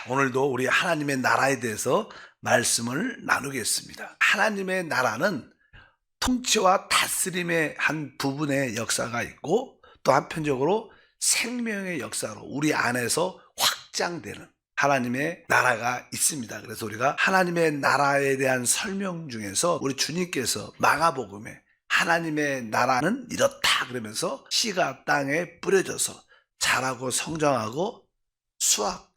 오늘도 우리 하나님의 나라에 대해서 말씀을 나누겠습니다. 하나님의 나라는 통치와 다스림의 한 부분의 역사가 있고, 또 한편적으로 생명의 역사로 우리 안에서 확장되는 하나님의 나라가 있습니다. 그래서 우리가 하나님의 나라에 대한 설명 중에서 우리 주님께서 마가복음에 하나님의 나라는 이렇다 그러면서 씨가 땅에 뿌려져서 자라고 성장하고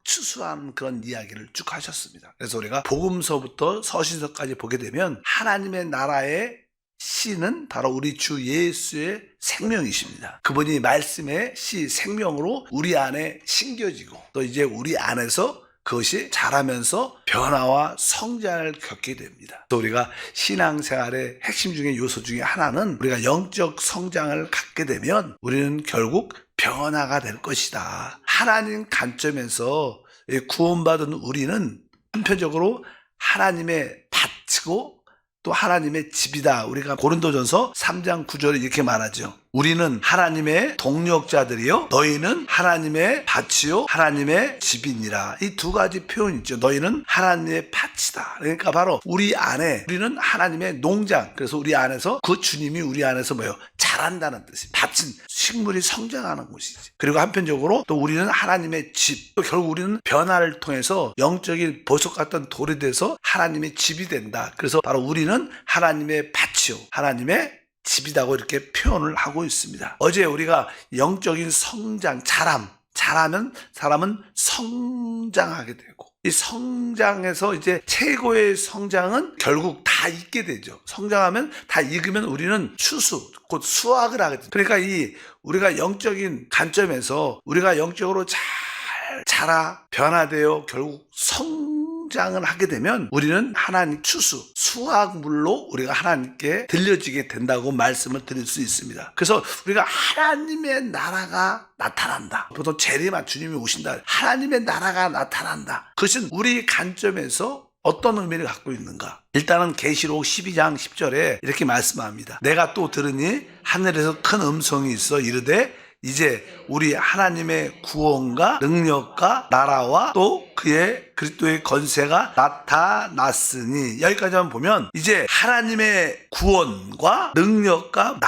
추수하는 그런 이야기를 쭉 하셨습니다. 그래서 우리가 복음서부터 서신서까지 보게 되면 하나님의 나라의 씨는 바로 우리 주 예수의 생명이십니다. 그분이 말씀의 씨 생명으로 우리 안에 심겨지고, 또 이제 우리 안에서 그것이 자라면서 변화와 성장을 겪게 됩니다. 또 우리가 신앙생활의 핵심 중에 요소 중에 하나는, 우리가 영적 성장을 갖게 되면 우리는 결국 변화가 될 것이다. 하나님 관점에서 구원받은 우리는 한편적으로 하나님의 밭이고 또 하나님의 집이다. 우리가 고린도전서 3장 9절에 이렇게 말하죠. 우리는 하나님의 동력자들이요, 너희는 하나님의 밭이요 하나님의 집이니라. 이 두 가지 표현이 있죠. 너희는 하나님의 밭이다. 그러니까 바로 우리 안에 우리는 하나님의 농장. 그래서 우리 안에서 그 주님이 우리 안에서 자란다는 뜻이, 밭은 식물이 성장하는 곳이지. 그리고 한편적으로 또 우리는 하나님의 집, 또 결국 우리는 변화를 통해서 영적인 보석 같은 돌이 돼서 하나님의 집이 된다. 그래서 바로 우리는 하나님의 밭이요 하나님의 집이라고 이렇게 표현을 하고 있습니다. 어제 우리가 영적인 성장, 자라면 사람은 성장하게 되고, 이 성장에서 이제 최고의 성장은 결국 다 익게 되죠. 성장하면 다 익으면 우리는 추수, 곧 수확을 하게 됩니다. 그러니까 우리가 영적인 관점에서 우리가 영적으로 잘 자라 변화되어 결국 성장을 하게 되면 우리는 하나님 수확물로 우리가 하나님께 들려지게 된다고 말씀을 드릴 수 있습니다. 그래서 우리가 하나님의 나라가 나타난다. 보통 재림한 주님이 오신다. 하나님의 나라가 나타난다. 그것은 우리 관점에서 어떤 의미를 갖고 있는가? 일단은 계시록 12장 10절에 이렇게 말씀합니다. 내가 또 들으니 하늘에서 큰 음성이 있어 이르되 이제 우리 하나님의 구원과 능력과 나라와 또 그의 그리스도의 건세가 나타났으니, 여기까지만 보면 이제 하나님의 구원과 능력과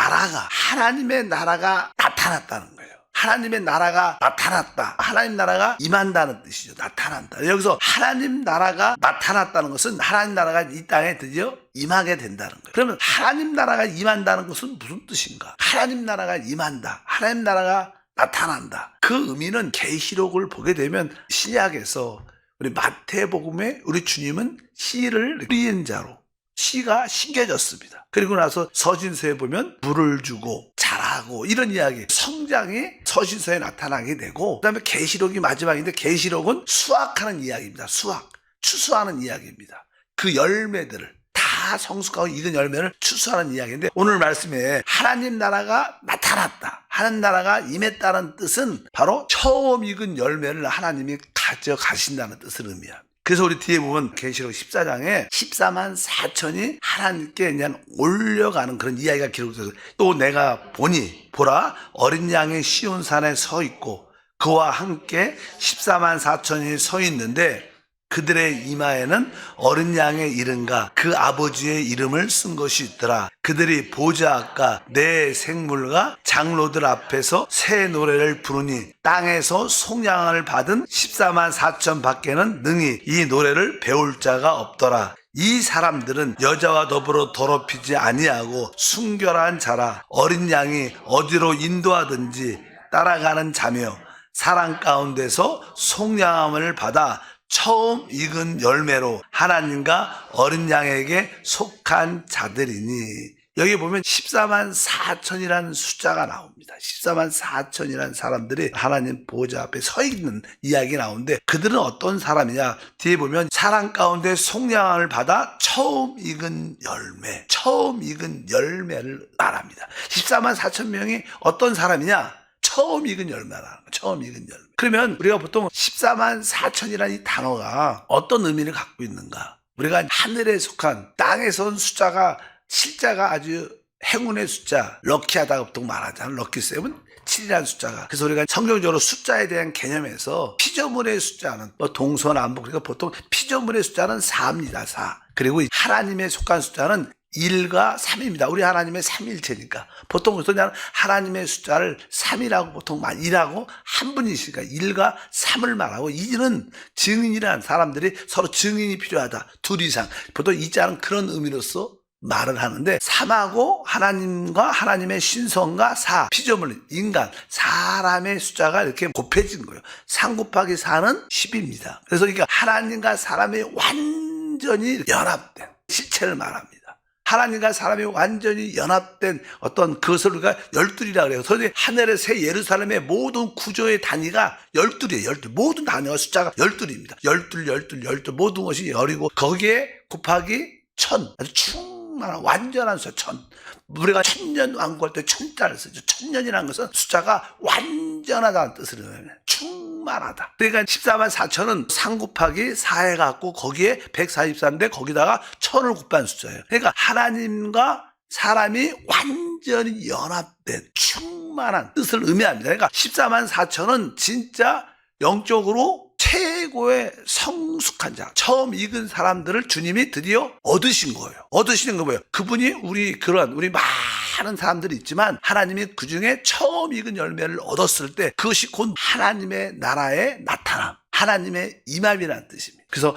하나님의 나라가 나타났다는 거예요. 하나님의 나라가 나타났다. 하나님 나라가 임한다는 뜻이죠. 나타난다. 여기서 하나님 나라가 나타났다는 것은 하나님 나라가 이 땅에 드디어 임하게 된다는 거예요. 그러면 하나님 나라가 임한다는 것은 무슨 뜻인가? 하나님 나라가 임한다. 하나님 나라가 나타난다. 그 의미는 계시록을 보게 되면 신약에서 우리 마태복음에 우리 주님은 씨를 뿌린 자로 씨가 심겨졌습니다. 그리고 나서 서신서에 보면 물을 주고 자라고 이런 이야기, 성장이 서신서에 나타나게 되고, 그 다음에 계시록이 마지막인데 계시록은 수확하는 이야기입니다. 추수하는 이야기입니다. 그 열매들을 다 성숙하고 익은 열매를 추수하는 이야기인데, 오늘 말씀에 하나님 나라가 나타났다, 하나님 나라가 임했다는 뜻은 바로 처음 익은 열매를 하나님이 가져가신다는 뜻을 의미합니다. 그래서 우리 뒤에 보면 계시록 14장에 14만 4천이 하나님께 그냥 올려가는 그런 이야기가 기록되어서, 또 내가 보라 어린 양이 시온산에 서 있고 그와 함께 14만 4천이 서 있는데 그들의 이마에는 어린 양의 이름과 그 아버지의 이름을 쓴 것이 있더라. 그들이 보좌 앞과 내 생물과 장로들 앞에서 새 노래를 부르니 땅에서 속량을 받은 14만 4천 밖에는 능히 이 노래를 배울 자가 없더라. 이 사람들은 여자와 더불어 더럽히지 아니하고 순결한 자라. 어린 양이 어디로 인도하든지 따라가는 자며 사랑 가운데서 속량함을 받아 처음 익은 열매로 하나님과 어린 양에게 속한 자들이니. 여기 보면 14만 4천이라는 숫자가 나옵니다. 14만 4천이라는 사람들이 하나님 보좌 앞에 서 있는 이야기 나오는데, 그들은 어떤 사람이냐? 뒤에 보면 사랑 가운데 속량함을 받아 처음 익은 열매를 말합니다. 14만 4천 명이 어떤 사람이냐? 처음 익은 열매라는 거예요. 처음 익은 열매. 그러면 우리가 보통 14만 4천이라는 이 단어가 어떤 의미를 갖고 있는가? 우리가 하늘에 속한 땅에 선 숫자가, 실자가 아주 행운의 숫자, 럭키하다고 보통 말하잖아요. 럭키 세븐, 7이라는 숫자가. 그래서 우리가 성경적으로 숫자에 대한 개념에서 피조물의 숫자는 뭐 동서남북, 그러니까 보통 피조물의 숫자는 4입니다. 4. 그리고 하나님의 속한 숫자는 1과 3입니다. 우리 하나님의 삼일체니까. 보통 그래서 하나님의 숫자를 3이라고 보통 1하고 한 분이시니까 1과 3을 말하고 2는 증인이라는 사람들이 서로 증인이 필요하다. 둘 이상. 보통 이 자는 그런 의미로서 말을 하는데 3하고 하나님과 하나님의 신성과 4, 피조물, 인간, 사람의 숫자가 이렇게 곱해진 거예요. 3 곱하기 4는 10입니다. 그래서 그러니까 하나님과 사람이 완전히 연합된 실체를 말합니다. 하나님과 사람이 완전히 연합된 어떤 그것을 우리가 열둘이라고 그래요. 그래서 하늘의 새 예루살렘의 모든 구조의 단위가 열둘이에요. 열둘. 모든 단위와 숫자가 열둘입니다. 열둘. 모든 것이 열이고 거기에 곱하기 1000. 아주 충만한 완전한 숫자 1000. 우리가 천년 왕국할 때 1000자를 쓰죠. 천년이라는 것은 숫자가 완전하다는 뜻을 해요. 충만하다. 그러니까 14만 4천은 3 곱하기 4 해갖고 거기에 144인데 거기다가 1000을 곱한 숫자예요. 그러니까 하나님과 사람이 완전히 연합된 충만한 뜻을 의미합니다. 그러니까 14만 4천은 진짜 영적으로 최고의 성숙한 자, 처음 익은 사람들을 주님이 드디어 얻으신 거예요. 얻으시는 거 뭐예요? 그분이 우리 많은 사람들이 있지만 하나님이 그 중에 처음 익은 열매를 얻었을 때 그것이 곧 하나님의 나라의 나타남, 하나님의 임함이라는 뜻입니다. 그래서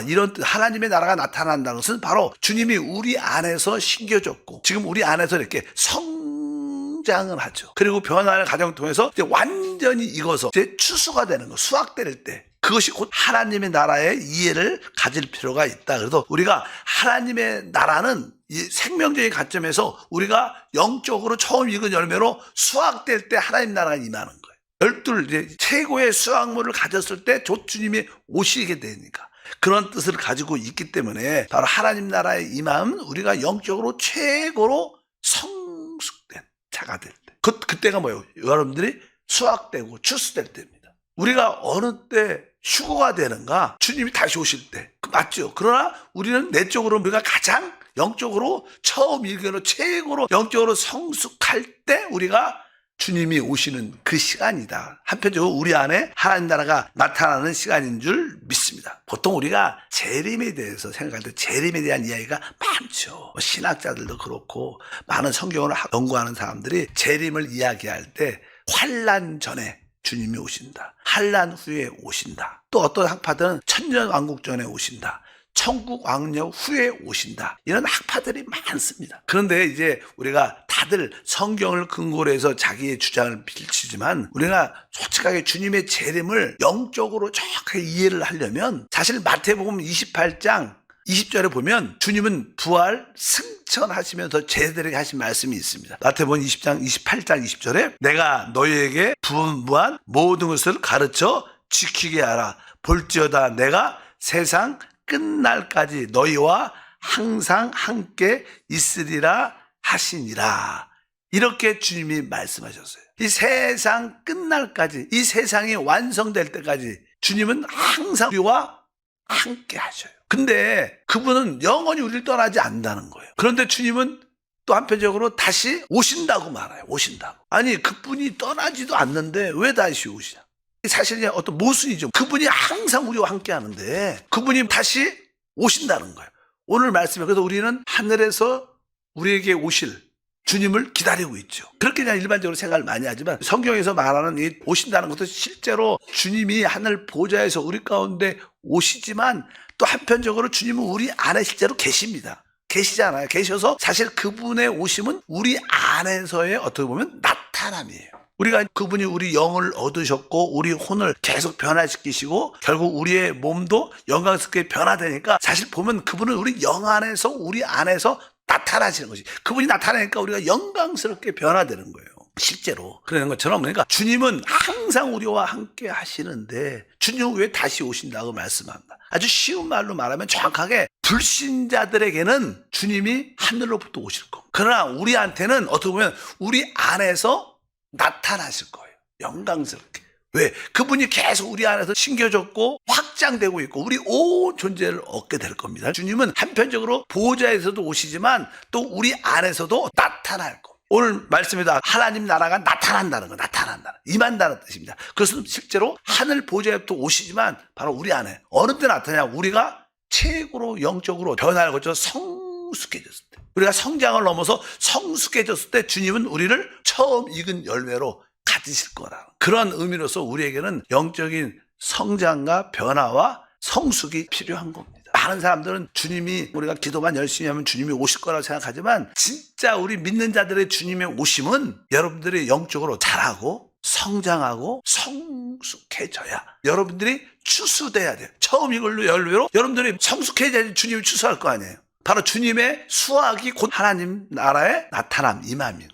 이런 뜻, 하나님의 나라가 나타난다는 것은 바로 주님이 우리 안에서 신겨졌고 지금 우리 안에서 이렇게 성장을 하죠. 그리고 변화의 과정을 통해서 이제 완전히 익어서 이제 추수가 되는 거, 수확될 때 그것이 곧 하나님의 나라의 이해를 가질 필요가 있다. 그래서 우리가 하나님의 나라는 이 생명적인 관점에서 우리가 영적으로 처음 익은 열매로 수확될 때 하나님 나라가 임하는 거예요. 열둘, 이제 최고의 수확물을 가졌을 때 주님이 오시게 되니까. 그런 뜻을 가지고 있기 때문에 바로 하나님 나라의 임함은 우리가 영적으로 최고로 성숙된 자가 될 때. 그때가 뭐예요? 여러분들이 수확되고 추수될 때입니다. 우리가 어느 때 휴거가 되는가? 주님이 다시 오실 때. 맞죠? 그러나 우리는 내적으로 우리가 가장 영적으로 처음 일견으로 최고로 영적으로 성숙할 때 우리가 주님이 오시는 그 시간이다. 한편적으로 우리 안에 하나님 나라가 나타나는 시간인 줄 믿습니다. 보통 우리가 재림에 대해서 생각할 때 재림에 대한 이야기가 많죠. 신학자들도 그렇고 많은 성경을 연구하는 사람들이 재림을 이야기할 때 환난 전에 주님이 오신다. 환난 후에 오신다. 또 어떤 학파들은 천년 왕국 전에 오신다. 천국 왕력 후에 오신다. 이런 학파들이 많습니다. 그런데 이제 우리가 다들 성경을 근거로 해서 자기의 주장을 펼치지만 우리가 솔직하게 주님의 재림을 영적으로 정확하게 이해를 하려면 사실 마태복음 28장 20절에 보면 주님은 부활 승천하시면서 제자들에게 하신 말씀이 있습니다. 마태복음 28장 20절에 내가 너희에게 분부한 모든 것을 가르쳐 지키게 하라. 볼지어다 내가 세상 끝날까지 너희와 항상 함께 있으리라 하시니라. 이렇게 주님이 말씀하셨어요. 이 세상 끝날까지, 이 세상이 완성될 때까지 주님은 항상 우리와 함께 하셔요. 근데 그분은 영원히 우리를 떠나지 않는다는 거예요. 그런데 주님은 또 한편적으로 다시 오신다고 말해요. 오신다고. 아니 그분이 떠나지도 않는데 왜 다시 오시냐. 사실 어떤 모순이죠. 그분이 항상 우리와 함께 하는데 그분이 다시 오신다는 거예요. 오늘 말씀에 그래서 우리는 하늘에서 우리에게 오실 주님을 기다리고 있죠. 그렇게 그냥 일반적으로 생각을 많이 하지만 성경에서 말하는 이 오신다는 것도 실제로 주님이 하늘 보좌에서 우리 가운데 오시지만 또 한편적으로 주님은 우리 안에 실제로 계십니다. 계시잖아요. 계셔서 사실 그분의 오심은 우리 안에서의 어떻게 보면 나타남이에요. 우리가 그분이 우리 영을 얻으셨고 우리 혼을 계속 변화시키시고 결국 우리의 몸도 영광스럽게 변화되니까 사실 보면 그분은 우리 영 안에서 우리 안에서 나타나시는 것이 그분이 나타나니까 우리가 영광스럽게 변화되는 거예요. 실제로 그런 것처럼 그러니까 주님은 항상 우리와 함께 하시는데 주님은 왜 다시 오신다고 말씀합니다. 아주 쉬운 말로 말하면 정확하게 불신자들에게는 주님이 하늘로부터 오실 겁니다. 그러나 우리한테는 어떻게 보면 우리 안에서 나타나실 거예요. 영광스럽게 왜? 그분이 계속 우리 안에서 심겨졌고 확장되고 있고 우리 온 존재를 얻게 될 겁니다. 주님은 한편적으로 보호자에서도 오시지만 또 우리 안에서도 나타날 거. 오늘 말씀에도 하나님 나라가 나타난다는 거, 나타난다는, 임한다는 뜻입니다. 그것은 실제로 하늘 보호자에도 오시지만 바로 우리 안에 어느 때 나타나냐? 우리가 최고로 영적으로 변화를 거쳐 성숙해졌을 때, 우리가 성장을 넘어서 성숙해졌을 때 주님은 우리를 처음 익은 열매로 가지실 거라. 그런 의미로서 우리에게는 영적인 성장과 변화와 성숙이 필요한 겁니다. 많은 사람들은 주님이 우리가 기도만 열심히 하면 주님이 오실 거라고 생각하지만 진짜 우리 믿는 자들의 주님의 오심은 여러분들이 영적으로 자라고 성장하고 성숙해져야 여러분들이 추수돼야 돼요. 처음 이걸로 열매로 여러분들이 성숙해져야지 주님이 추수할 거 아니에요. 바로 주님의 수확이 곧 하나님 나라의 나타남, 임함이에요.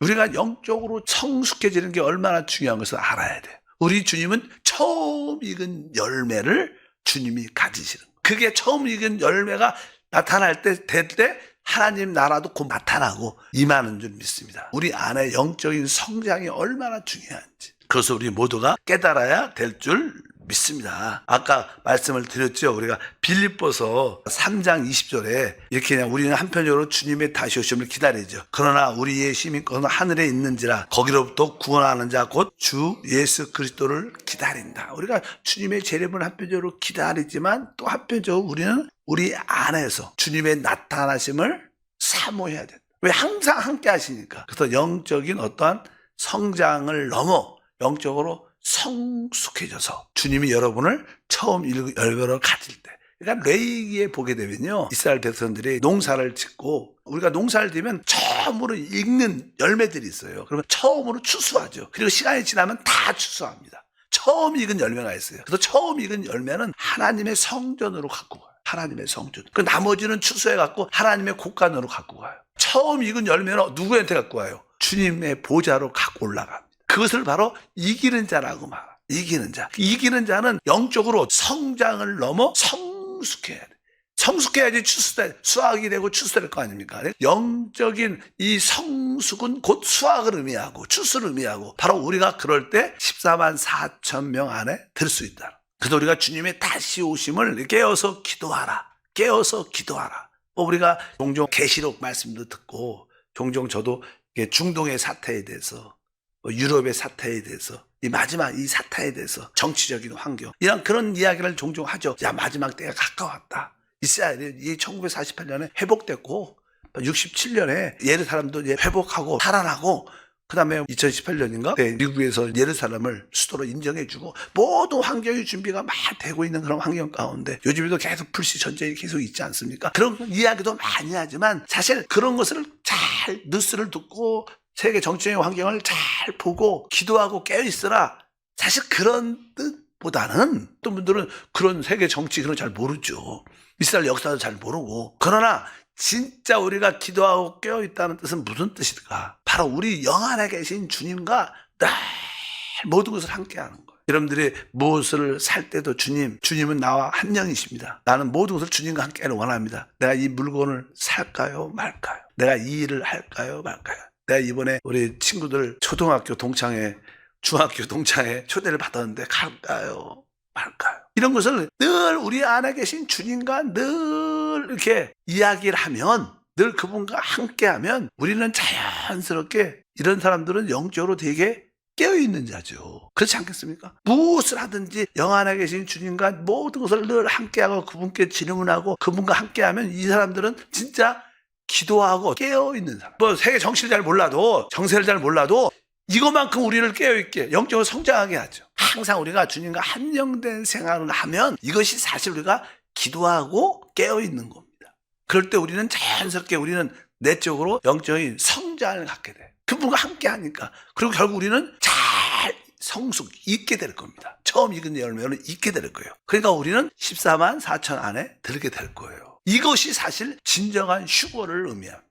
우리가 영적으로 성숙해지는 게 얼마나 중요한 것을 알아야 돼요. 우리 주님은 처음 익은 열매를 주님이 가지시는 거예요. 그게 처음 익은 열매가 나타날 때, 될 때 하나님 나라도 곧 나타나고 임하는 줄 믿습니다. 우리 안에 영적인 성장이 얼마나 중요한지 그것을 우리 모두가 깨달아야 될 줄 믿습니다. 아까 말씀을 드렸죠. 우리가 빌립보서 3장 20절에 이렇게 그냥 우리는 한편적으로 주님의 다시 오심을 기다리죠. 그러나 우리의 힘이 하늘에 있는지라 거기로부터 구원하는 자 곧 주 예수 그리스도를 기다린다. 우리가 주님의 재림을 한편적으로 기다리지만 또 한편적으로 우리는 우리 안에서 주님의 나타나심을 사모해야 된다. 왜? 항상 함께 하시니까. 그래서 영적인 어떠한 성장을 넘어 영적으로 성숙해져서 주님이 여러분을 처음 열매를 가질 때, 그러니까 레위기에 보게 되면요, 이스라엘 백성들이 농사를 짓고 우리가 농사를 지면 처음으로 익는 열매들이 있어요. 그러면 처음으로 추수하죠. 그리고 시간이 지나면 다 추수합니다. 처음 익은 열매가 있어요. 그래서 처음 익은 열매는 하나님의 성전으로 갖고 가요. 하나님의 성전. 그 나머지는 추수해 갖고 하나님의 곳간으로 갖고 가요. 처음 익은 열매는 누구한테 갖고 가요? 주님의 보좌로 갖고 올라갑니다. 그것을 바로 이기는 자라고 말합니다. 이기는 자. 이기는 자는 영적으로 성장을 넘어 성숙해야 돼. 성숙해야지 수확이 되고 추수될 거 아닙니까? 영적인 이 성숙은 곧 수확을 의미하고 추수를 의미하고 바로 우리가 그럴 때 14만 4천 명 안에 들 수 있다. 그래서 우리가 주님의 다시 오심을 깨어서 기도하라. 깨어서 기도하라. 우리가 종종 계시록 말씀도 듣고 종종 저도 중동의 사태에 대해서 유럽의 사태에 대해서 이 마지막 이 사태에 대해서 정치적인 환경 이런 그런 이야기를 종종 하죠. 야, 마지막 때가 가까웠다. 이스라엘이 1948년에 회복됐고 67년에 예루살렘도 회복하고 살아나고 그다음에 2018년인가 미국에서 예루살렘을 수도로 인정해주고 모든 환경의 준비가 막 되고 있는 그런 환경 가운데 요즘에도 계속 불씨 전쟁이 계속 있지 않습니까? 그런 이야기도 많이 하지만 사실 그런 것을 잘 뉴스를 듣고 세계 정치적인 환경을 잘 보고 기도하고 깨어있으라. 사실 그런 뜻보다는 어떤 분들은 그런 세계 정치 그런 거 잘 모르죠. 이스라엘 역사도 잘 모르고. 그러나 진짜 우리가 기도하고 깨어있다는 뜻은 무슨 뜻일까? 바로 우리 영 안에 계신 주님과 늘 모든 것을 함께하는 거예요. 여러분들이 무엇을 살 때도 주님은 나와 한 영이십니다. 나는 모든 것을 주님과 함께를 원합니다. 내가 이 물건을 살까요 말까요? 내가 이 일을 할까요 말까요? 내가 이번에 우리 친구들 초등학교 동창회, 중학교 동창회 초대를 받았는데 갈까요? 말까요? 이런 것을 늘 우리 안에 계신 주님과 늘 이렇게 이야기를 하면, 늘 그분과 함께하면 우리는 자연스럽게 이런 사람들은 영적으로 되게 깨어있는 자죠. 그렇지 않겠습니까? 무엇을 하든지 영 안에 계신 주님과 모든 것을 늘 함께하고 그분께 질문하고 그분과 함께하면 이 사람들은 진짜 기도하고 깨어있는 사람. 뭐 세계 정치를 잘 몰라도 정세를 잘 몰라도 이것만큼 우리를 깨어있게 영적으로 성장하게 하죠. 항상 우리가 주님과 한영된 생활을 하면 이것이 사실 우리가 기도하고 깨어있는 겁니다. 그럴 때 우리는 자연스럽게 우리는 내적으로 영적인 성장을 갖게 돼. 그분과 함께 하니까. 그리고 결국 우리는 잘 성숙 있게 될 겁니다. 처음 익은 열매는 있게 될 거예요. 그러니까 우리는 14만 4천 안에 들게 될 거예요. 이것이 사실 진정한 휴거를 의미합니다.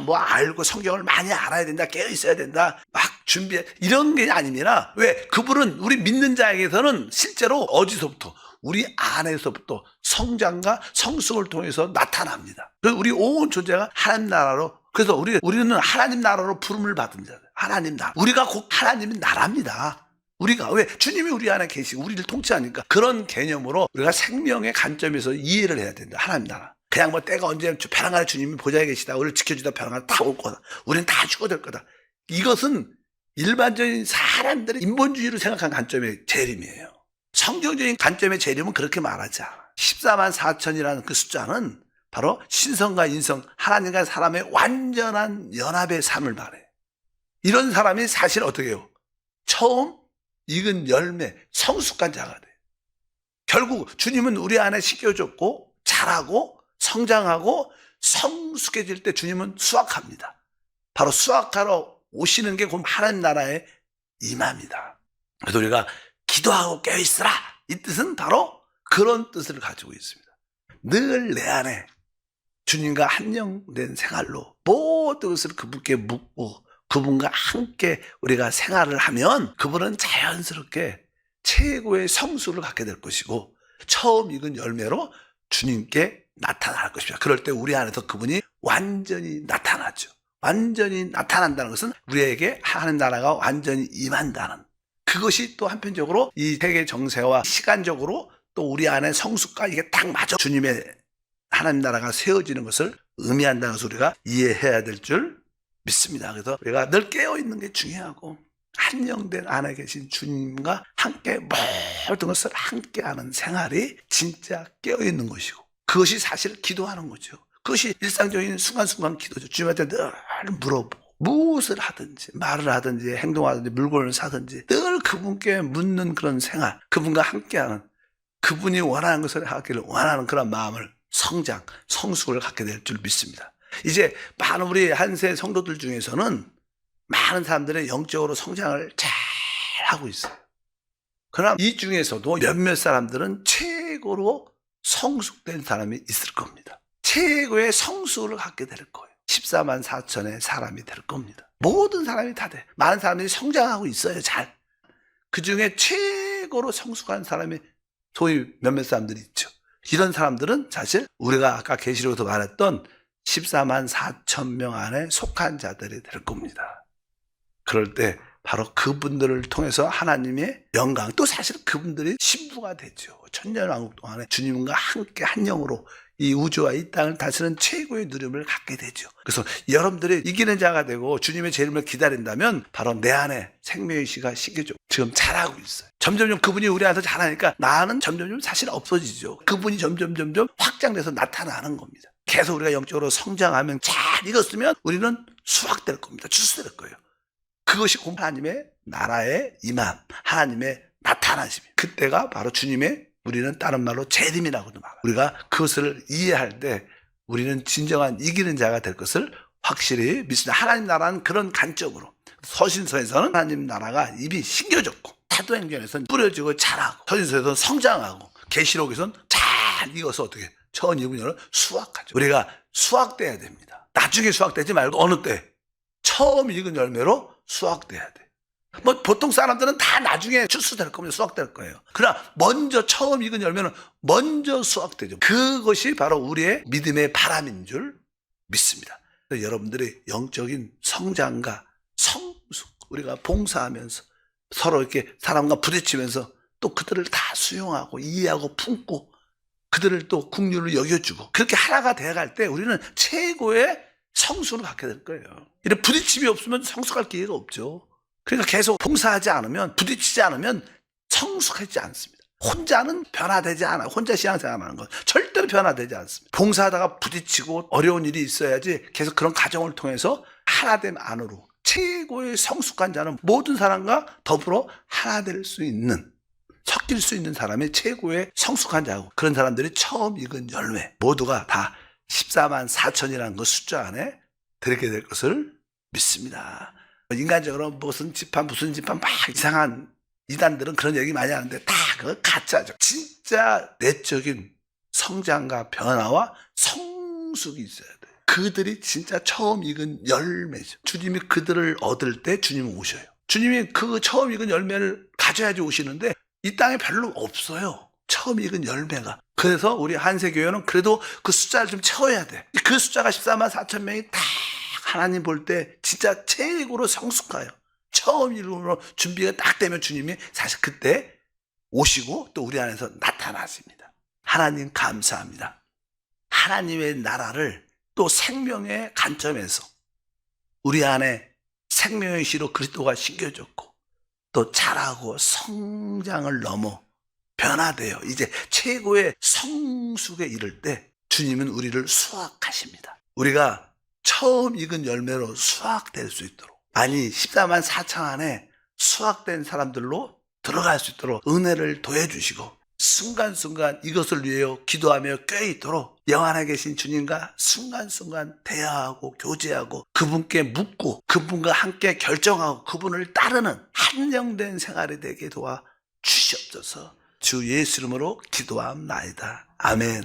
뭐 알고 성경을 많이 알아야 된다, 깨어 있어야 된다, 막 준비해 이런 게 아닙니다. 왜? 그분은 우리 믿는 자에게서는 실제로 어디서부터? 우리 안에서부터 성장과 성숙을 통해서 나타납니다. 그래서 우리 온 존재가 하나님 나라로, 그래서 우리는 하나님 나라로 부름을 받은 자들. 하나님 나라. 우리가 곧 하나님의 나라입니다. 우리가 왜 주님이 우리 안에 계시고 우리를 통치하니까 그런 개념으로 우리가 생명의 관점에서 이해를 해야 된다. 하나님 나라. 그냥 뭐 때가 언제 벼랑간에 주님이 보좌에 계시다. 우리를 지켜주다 벼랑간에 다 올 거다. 우리는 다 죽어야 될 거다. 이것은 일반적인 사람들의 인본주의로 생각한 관점의 재림이에요. 성경적인 관점의 재림은 그렇게 말하지 않아. 14만 4천이라는 그 숫자는 바로 신성과 인성, 하나님과 사람의 완전한 연합의 삶을 말해. 이런 사람이 사실 어떻게 해요? 처음 익은 열매, 성숙한 자가 돼. 결국 주님은 우리 안에 씻겨줬고 자라고 성장하고 성숙해질 때 주님은 수확합니다. 바로 수확하러 오시는 게 곧 하나님 나라의 임함이다. 그래서 우리가 기도하고 깨어있으라, 이 뜻은 바로 그런 뜻을 가지고 있습니다. 늘 내 안에 주님과 한영된 생활로 모든 것을 그분께 묻고 그분과 함께 우리가 생활을 하면 그분은 자연스럽게 최고의 성수를 갖게 될 것이고 처음 익은 열매로 주님께 나타날 것입니다. 그럴 때 우리 안에서 그분이 완전히 나타나죠. 완전히 나타난다는 것은 우리에게 하나님 나라가 완전히 임한다는, 그것이 또 한편적으로 이 세계 정세와 시간적으로 또 우리 안에 성숙과 이게 딱 맞아 주님의 하나님 나라가 세워지는 것을 의미한다는 것을 우리가 이해해야 될 줄 믿습니다. 그래서 우리가 늘 깨어있는 게 중요하고 한영된 안에 계신 주님과 함께 모든 것을 함께하는 생활이 진짜 깨어있는 것이고 그것이 사실 기도하는 거죠. 그것이 일상적인 순간순간 기도죠. 주님한테 늘 물어보고 무엇을 하든지 말을 하든지 행동하든지 물건을 사든지 늘 그분께 묻는 그런 생활, 그분과 함께하는, 그분이 원하는 것을 하기를 원하는 그런 마음을 성장, 성숙을 갖게 될 줄 믿습니다. 이제 많은 우리 한세 성도들 중에서는 많은 사람들이 영적으로 성장을 잘 하고 있어요. 그러나 이 중에서도 몇몇 사람들은 최고로 성숙된 사람이 있을 겁니다. 최고의 성숙을 갖게 될 거예요. 14만 4천의 사람이 될 겁니다. 모든 사람이 다 돼. 많은 사람들이 성장하고 있어요. 잘. 그 중에 최고로 성숙한 사람이 소위 몇몇 사람들이 있죠. 이런 사람들은 사실 우리가 아까 계시록에서 말했던 14만 4천 명 안에 속한 자들이 될 겁니다. 그럴 때 바로 그분들을 통해서 하나님의 영광, 또 사실 그분들이 신부가 되죠. 천년왕국 동안에 주님과 함께 한 영으로 이 우주와 이 땅을 다스리는 최고의 누림을 갖게 되죠. 그래서 여러분들이 이기는 자가 되고 주님의 재림을 기다린다면 바로 내 안에 생명의 씨가 씻겨져 지금 자라고 있어요. 점점점 그분이 우리 안에서 자라니까 나는 점점점 사실 없어지죠. 그분이 점점 확장돼서 나타나는 겁니다. 계속 우리가 영적으로 성장하면 잘 익었으면 우리는 수확될 겁니다. 추수될 거예요. 그것이 곧 하나님의 나라의 임함, 하나님의 나타나심이에요. 그때가 바로 주님의, 우리는 다른 말로 재림이라고도 말해요. 우리가 그것을 이해할 때 우리는 진정한 이기는 자가 될 것을 확실히 믿습니다. 하나님 나라는 그런 관점으로, 서신서에서는 하나님 나라가 입이 신겨졌고 사도행전에서는 뿌려지고 자라고, 서신서에서는 성장하고, 계시록에서는 잘 익어서 어떻게 처음 익은 열을 수확하죠. 우리가 수확돼야 됩니다. 나중에 수확되지 말고 어느 때 처음 익은 열매로 수확돼야 돼. 뭐 보통 사람들은 다 나중에 추수될 겁니다. 수확될 거예요. 그러나 먼저 처음 익은 열매는 먼저 수확되죠. 그것이 바로 우리의 믿음의 바람인 줄 믿습니다. 여러분들의 영적인 성장과 성숙, 우리가 봉사하면서 서로 이렇게 사람과 부딪히면서 또 그들을 다 수용하고 이해하고 품고 그들을 또 긍휼을 여겨주고 그렇게 하나가 되어갈 때 우리는 최고의 성수를 갖게 될 거예요. 이런 부딪힘이 없으면 성숙할 기회가 없죠. 그러니까 계속 봉사하지 않으면, 부딪히지 않으면 성숙하지 않습니다. 혼자는 변화되지 않아요. 혼자 신앙생활하는 건 절대로 변화되지 않습니다. 봉사하다가 부딪히고 어려운 일이 있어야지 계속 그런 과정을 통해서 하나됨 안으로, 최고의 성숙한 자는 모든 사람과 더불어 하나 될 수 있는, 섞일 수 있는 사람이 최고의 성숙한 자고, 그런 사람들이 처음 익은 열매 모두가 다 14만 4천이라는 그 숫자 안에 들게 될 것을 믿습니다. 인간적으로 무슨 집합 막 이상한 이단들은 그런 얘기 많이 하는데 다 그거 가짜죠. 진짜 내적인 성장과 변화와 성숙이 있어야 돼요. 그들이 진짜 처음 익은 열매죠. 주님이 그들을 얻을 때 주님은 오셔요. 주님이 그 처음 익은 열매를 가져야지 오시는데 이 땅에 별로 없어요. 처음 익은 열매가. 그래서 우리 한세교회는 그래도 그 숫자를 좀 채워야 돼. 그 숫자가 14만 4천 명이 다 하나님 볼 때 진짜 최고로 성숙해요. 처음 이름으로 준비가 딱 되면 주님이 사실 그때 오시고 또 우리 안에서 나타나십니다. 하나님 감사합니다. 하나님의 나라를 또 생명의 관점에서 우리 안에 생명의 시로 그리스도가 심겨졌고 또 자라고 성장을 넘어 변화되어 이제 최고의 성숙에 이를 때 주님은 우리를 수확하십니다. 우리가 처음 익은 열매로 수확될 수 있도록, 아니 14만 4천 안에 수확된 사람들로 들어갈 수 있도록 은혜를 더해주시고 순간순간 이것을 위하여 기도하며 껴있도록 영안에 계신 주님과 순간순간 대화하고 교제하고 그분께 묻고 그분과 함께 결정하고 그분을 따르는 한정된 생활이 되게 도와 주시옵소서. 주 예수 이름으로 기도함나이다. 아멘.